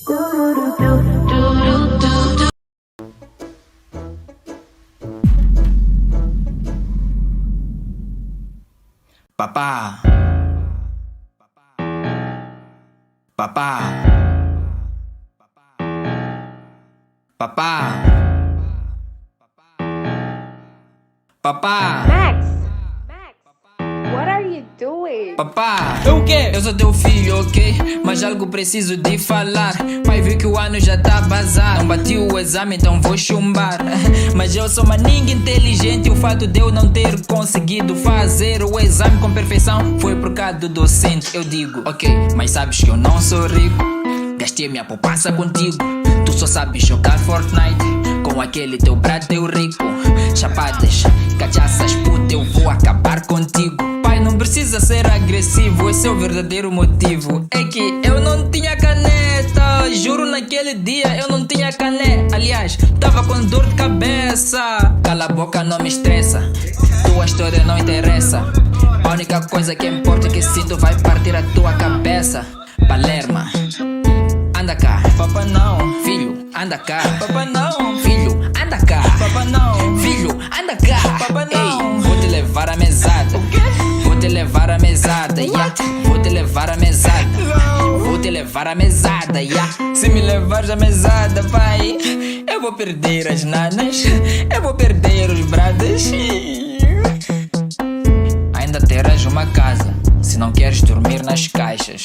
Papá, papá, papá, papá, Max, what are you doing? papá. Eu o quê? Eu sou teu filho, ok? Mas algo preciso de falar. Pai viu que o ano já tá bazar. Não bati o exame, então vou chumbar. Mas eu sou maninho inteligente. O fato de eu não ter conseguido fazer o exame com perfeição foi por causa do docente. Eu digo, ok, mas sabes que eu não sou rico. Gastei minha poupança contigo. Tu só sabes jogar Fortnite com aquele teu brado rico. Chapadas, cachaças, puta, eu vou acabar contigo. Pai, não precisa ser agressivo, esse é o verdadeiro motivo. É que eu não tinha caneta. Juro, naquele dia eu não tinha caneta. Aliás, tava com dor de cabeça. Cala a boca, não me estressa. Tua história não interessa. A única coisa que importa é que sim, tu vai partir a tua cabeça. Palerma, anda cá. Papá não, filho, anda cá. Papá não, filho, anda cá. Papá não, filho, anda cá. Papá não. Ei, vou te levar à mesada. O quê? Vou te levar à mesada, yeah. Vou te levar à mesada. Vou te levar à mesada, yeah. Se me levares à mesada, pai, eu vou perder as nanas. Eu vou perder os bradas. Ainda terás uma casa, se não queres dormir nas caixas.